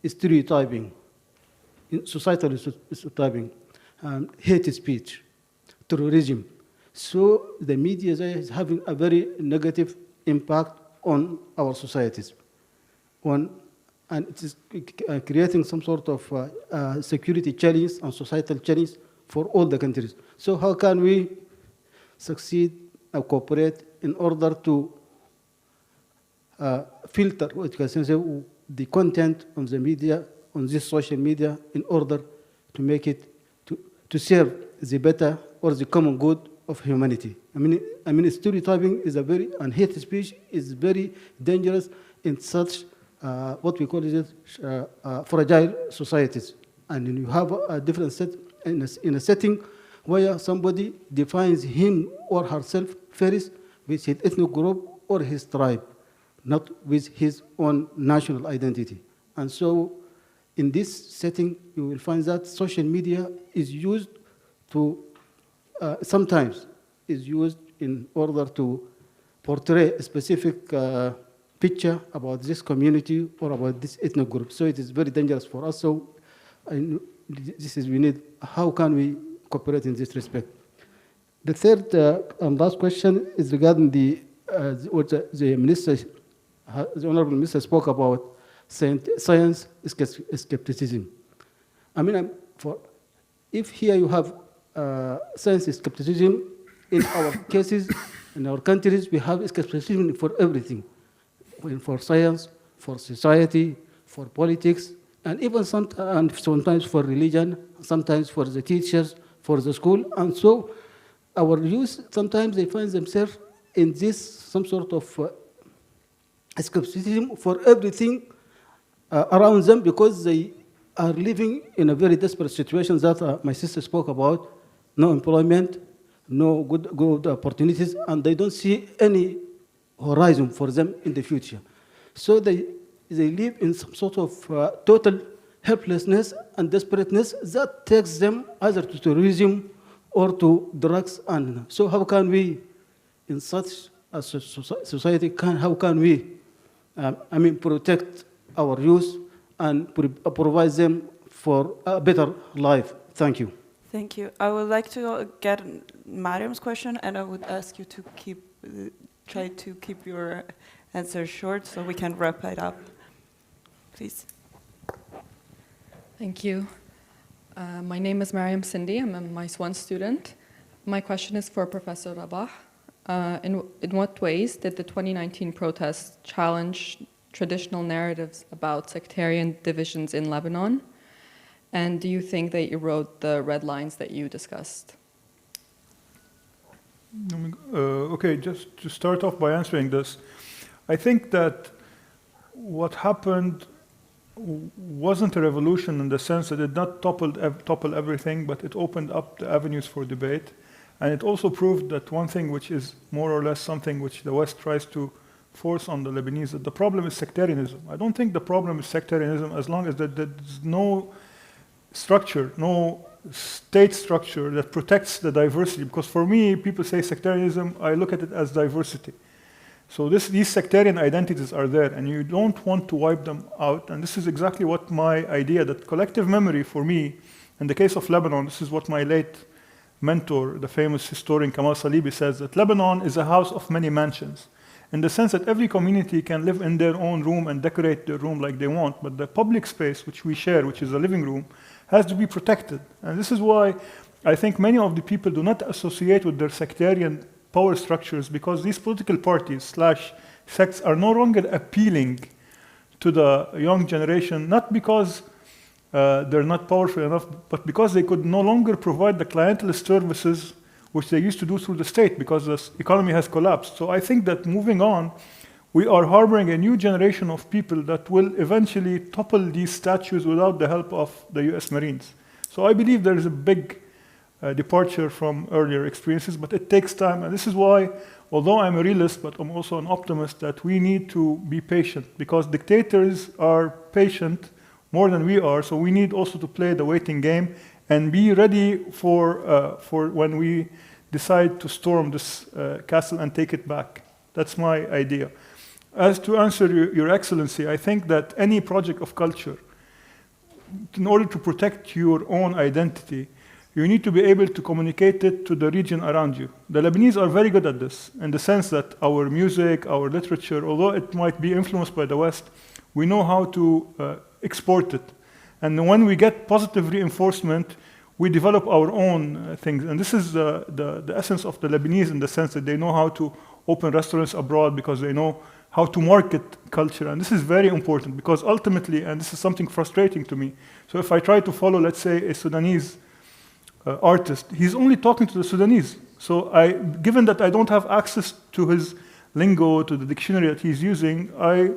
H: stereotyping, societal stereotyping, hate speech, terrorism. So the media is having a very negative impact on our societies. And it is creating some sort of security challenge and societal challenge for all the countries. So how can we succeed and cooperate in order to filter what you can say, the content on the media, on this social media, in order to make it to serve the better or the common good of humanity? I mean, stereotyping is and hate speech is very dangerous in such what we call it fragile societies. And you have a different set in a setting where somebody defines him or herself first with his ethnic group or his tribe, not with his own national identity. And so in this setting, you will find that social media is used to, sometimes is used in order to portray a specific picture about this community or about this ethnic group. So it is very dangerous for us. So we need, how can we cooperate in this respect? The third and last question is regarding what the minister, the honorable minister spoke about science skepticism. I mean, if here you have science skepticism, in our cases, in our countries, we have skepticism for everything, for science, for society, for politics, and even sometimes for religion, sometimes for the teachers, for the school. And so our youth, sometimes they find themselves in this, some sort of skepticism for everything around them, because they are living in a very desperate situation that my sister spoke about: no employment, no good opportunities, and they don't see any horizon for them in the future. So they live in some sort of total helplessness and desperateness that takes them either to terrorism or to drugs. And so how can we, in such a society, how can we, protect our youth and provide them for a better life? Thank you.
A: Thank you. I would like to get Mariam's question, and I would ask you to try to keep your answer short so we can wrap it up. Please.
I: Thank you. My name is Mariam Cindy. I'm a MICE 1 student. My question is for Professor Rabah. In what ways did the 2019 protests challenge traditional narratives about sectarian divisions in Lebanon? And do you think they erode the red lines that you discussed?
D: Okay, just to start off by answering this, I think that what happened wasn't a revolution in the sense that it did not topple everything, but it opened up the avenues for debate. And it also proved that one thing which is more or less something which the West tries to force on the Lebanese, that the problem is sectarianism. I don't think the problem is sectarianism as long as there's no structure, no state structure that protects the diversity. Because for me, people say sectarianism, I look at it as diversity. So these sectarian identities are there, and you don't want to wipe them out. And this is exactly what my idea, that collective memory for me, in the case of Lebanon, this is what my late mentor, the famous historian Kamal Salibi, says, that Lebanon is a house of many mansions, in the sense that every community can live in their own room and decorate their room like they want, but the public space which we share, which is the living room, has to be protected. And this is why I think many of the people do not associate with their sectarian power structures, because these political parties / sects are no longer appealing to the young generation, not because they're not powerful enough, but because they could no longer provide the clientelist services which they used to do through the state, because the economy has collapsed. So I think that moving on, we are harboring a new generation of people that will eventually topple these statues without the help of the US Marines. So I believe there is a big departure from earlier experiences, but it takes time. And this is why, although I'm a realist, but I'm also an optimist, that we need to be patient, because dictators are patient more than we are. So we need also to play the waiting game and be ready for when we decide to storm this castle and take it back. That's my idea. As to answer your Excellency, I think that any project of culture, in order to protect your own identity, you need to be able to communicate it to the region around you. The Lebanese are very good at this, in the sense that our music, our literature, although it might be influenced by the West, we know how to export it. And when we get positive reinforcement, we develop our own things. And this is the essence of the Lebanese, in the sense that they know how to open restaurants abroad, because they know how to market culture. And this is very important, because ultimately, and this is something frustrating to me, so if I try to follow, let's say, a Sudanese artist, he's only talking to the Sudanese. So given that I don't have access to his lingo, to the dictionary that he's using, I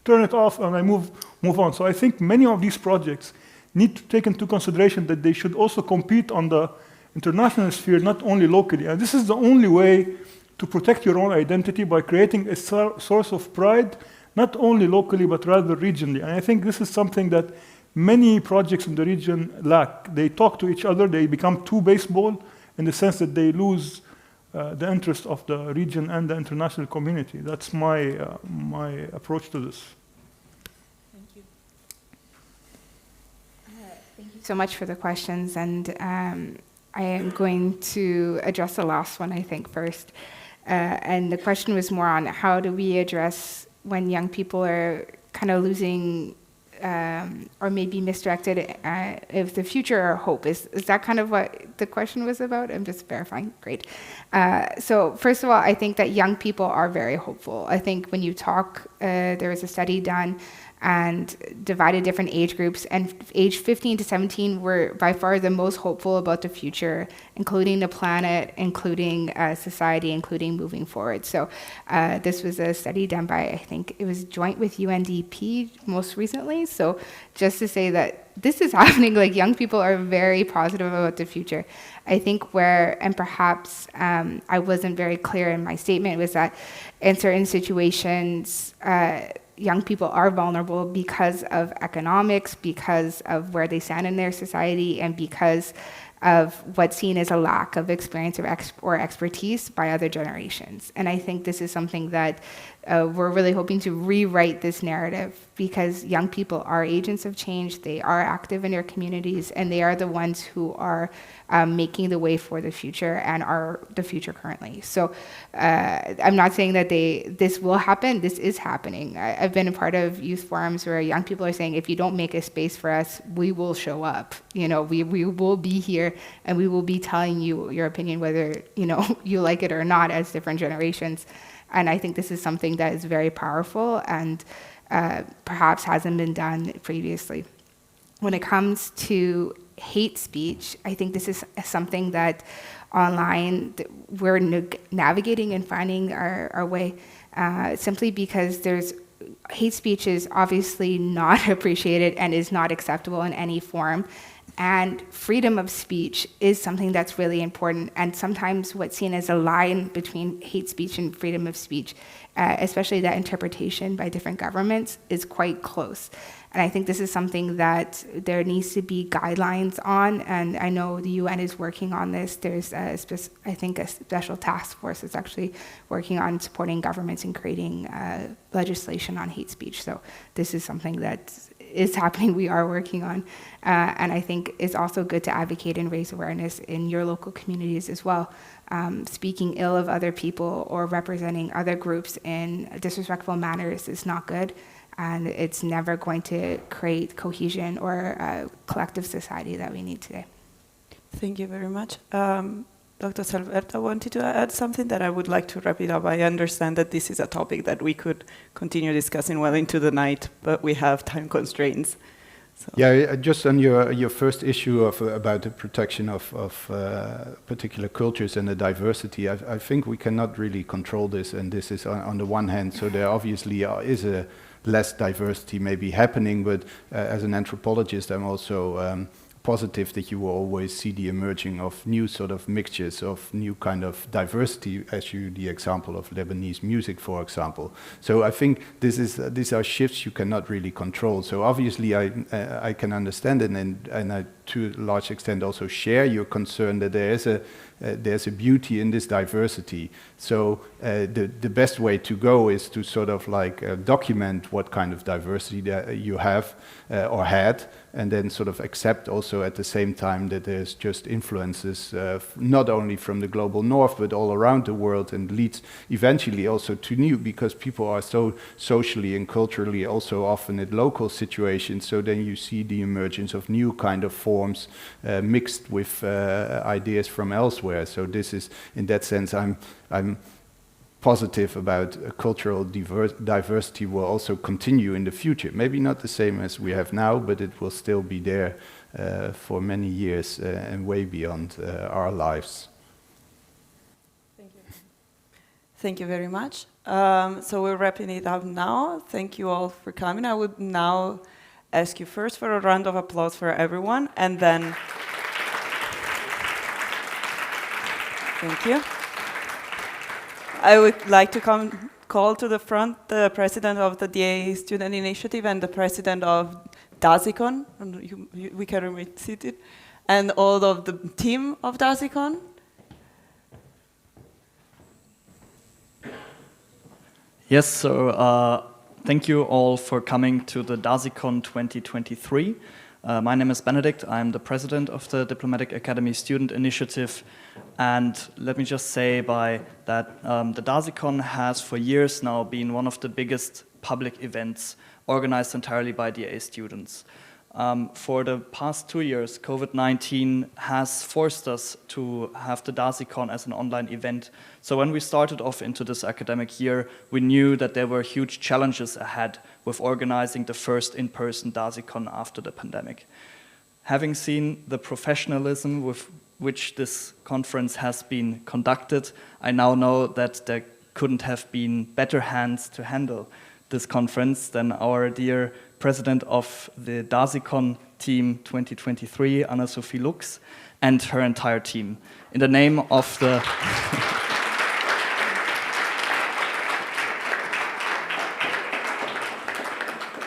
D: turn it off and I move on. So I think many of these projects need to take into consideration that they should also compete on the international sphere, not only locally. And this is the only way to protect your own identity, by creating a source of pride, not only locally, but rather regionally. And I think this is something that many projects in the region lack. They talk to each other, they become too baseball in the sense that they lose the interest of the region and the international community. That's my approach to this.
E: Thank you. Thank you so much for the questions, and I am going to address the last one, I think, first. And the question was more on how do we address when young people are kind of losing or maybe misdirected if the future or hope. Is that kind of what the question was about? I'm just verifying. Great. So first of all, I think that young people are very hopeful. I think when you talk, there was a study done and divided different age groups, and age 15 to 17 were by far the most hopeful about the future, including the planet, including society, including moving forward. So this was a study done by, I think it was joint with UNDP most recently. So just to say that this is happening, like young people are very positive about the future. I think where, and perhaps I wasn't very clear in my statement, was that in certain situations, young people are vulnerable because of economics, because of where they stand in their society, and because of what's seen as a lack of experience or expertise by other generations. And I think this is something that we're really hoping to rewrite this narrative, because young people are agents of change, they are active in their communities, and they are the ones who are making the way for the future and are the future currently. So I'm not saying that this will happen, this is happening. I've been a part of youth forums where young people are saying, if you don't make a space for us, we will show up. You know, we will be here and we will be telling you your opinion, whether you like it or not, as different generations. And I think this is something that is very powerful and perhaps hasn't been done previously. When it comes to hate speech, I think this is something that online we're navigating and finding our way, simply because hate speech is obviously not appreciated and is not acceptable in any form. And freedom of speech is something that's really important. And sometimes what's seen as a line between hate speech and freedom of speech, especially that interpretation by different governments, is quite close. And I think this is something that there needs to be guidelines on. And I know the UN is working on this. There's, I think, a special task force that's actually working on supporting governments in creating legislation on hate speech. So this is something that is happening, we are working on. And I think it's also good to advocate and raise awareness in your local communities as well. Speaking ill of other people or representing other groups in disrespectful manners is not good. And it's never going to create cohesion or a collective society that we need today.
A: Thank you very much. Dr. Salverda wanted to add something that I would like to wrap it up. I understand that this is a topic that we could continue discussing well into the night, but we have time constraints. So.
C: Yeah, just on your first issue about the protection of particular cultures and the diversity, I think we cannot really control this, and this is on the one hand, so there obviously is a less diversity maybe happening, but as an anthropologist, I'm also positive that you will always see the emerging of new sort of mixtures of new kind of diversity, as the example of Lebanese music, for example. So I think these are shifts you cannot really control. So obviously I can understand it, and I to a large extent also share your concern that there's a beauty in this diversity. So the best way to go is to sort of like document what kind of diversity that you have or had, and then sort of accept also at the same time that there's just influences not only from the global north but all around the world, and leads eventually also to new, because people are so socially and culturally also often in local situations, so then you see the emergence of new kind of forms mixed with ideas from elsewhere. So this is, in that sense, I'm positive about cultural diversity will also continue in the future. Maybe not the same as we have now, but it will still be there for many years and way beyond our lives.
I: Thank you.
A: Thank you very much. So we're wrapping it up now. Thank you all for coming. I would now ask you first for a round of applause for everyone, and then... Thank you. I would like to call to the front the president of the DA Student Initiative and the president of DASICON, and we can remain seated, and all of the team of DASICON.
J: Yes, so thank you all for coming to the DASICON 2023. My name is Benedict. I'm the president of the Diplomatic Academy Student Initiative. And let me just say that the DASICON has for years now been one of the biggest public events organized entirely by DA students. For the past 2 years, COVID-19 has forced us to have the DASICON as an online event. So when we started off into this academic year, we knew that there were huge challenges ahead with organizing the first in-person DASICON after the pandemic. Having seen the professionalism with which this conference has been conducted, I now know that there couldn't have been better hands to handle this conference than our dear president of the DASICON team 2023, Anna-Sophie Lux, and her entire team. In the name of the...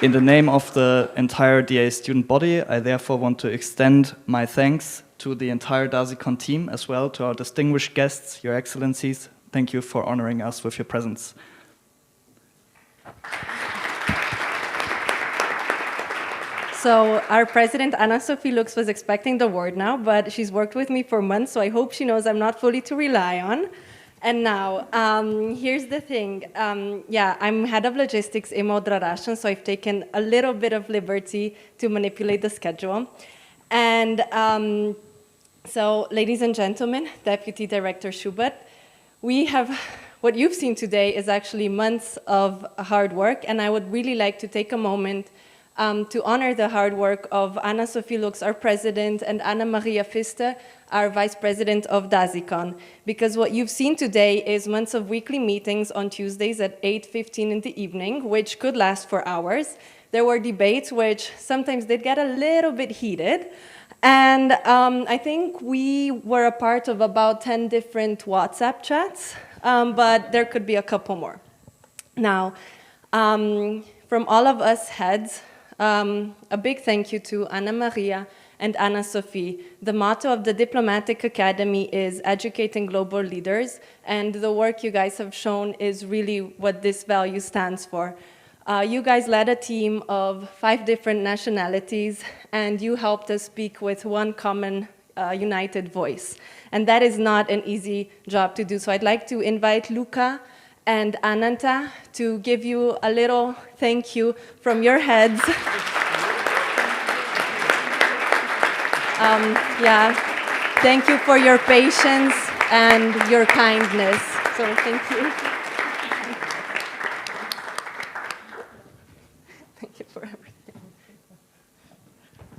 J: In the name of the entire DA student body, I therefore want to extend my thanks to the entire DASICON team, as well to our distinguished guests, Your Excellencies. Thank you for honoring us with your presence.
K: So our president, Anna-Sophie Lux, was expecting the word now, but she's worked with me for months, so I hope she knows I'm not fully to rely on. And now, here's the thing. I'm head of logistics in Moderator, so I've taken a little bit of liberty to manipulate the schedule. And so, ladies and gentlemen, Deputy Director Schubert, what you've seen today is actually months of hard work, and I would really like to take a moment to honor the hard work of Anna-Sophie Lux, our president, and Anna Maria Pfister, our vice president of DASICON. Because what you've seen today is months of weekly meetings on Tuesdays at 8:15 in the evening, which could last for hours. There were debates which sometimes did get a little bit heated. And I think we were a part of about 10 different WhatsApp chats, but there could be a couple more. Now, from all of us heads, a big thank you to Anna Maria and Anna-Sophie. The motto of the Diplomatic Academy is educating global leaders, and the work you guys have shown is really what this value stands for. You guys led a team of 5 different nationalities, and you helped us speak with one common united voice. And that is not an easy job to do. So I'd like to invite Luca and Ananta to give you a little thank you from your heads. Thank you for your patience and your kindness. So thank you. Thank you for everything.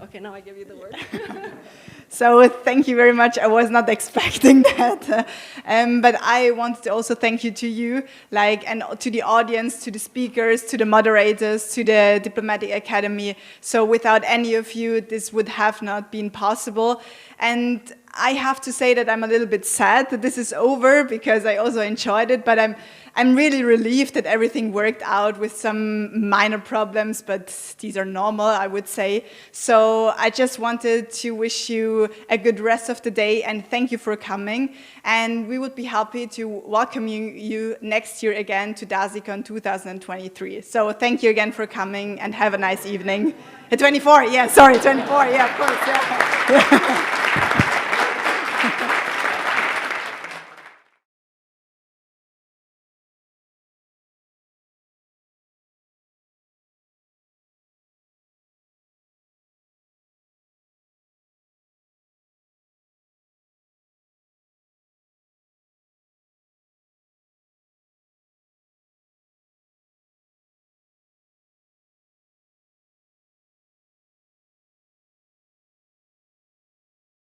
K: Okay, now I give you the word.
L: So thank you very much. I was not expecting that. But I wanted to also thank you to you, and to the audience, to the speakers, to the moderators, to the Diplomatic Academy. So without any of you, this would have not been possible. And I have to say that I'm a little bit sad that this is over, because I also enjoyed it, but I'm really relieved that everything worked out with some minor problems, but these are normal, I would say. So I just wanted to wish you a good rest of the day, and thank you for coming. And we would be happy to welcome you next year again to DASICON 2023. So thank you again for coming, and have a nice evening. 24, yeah, sorry, 24, yeah, of course, yeah.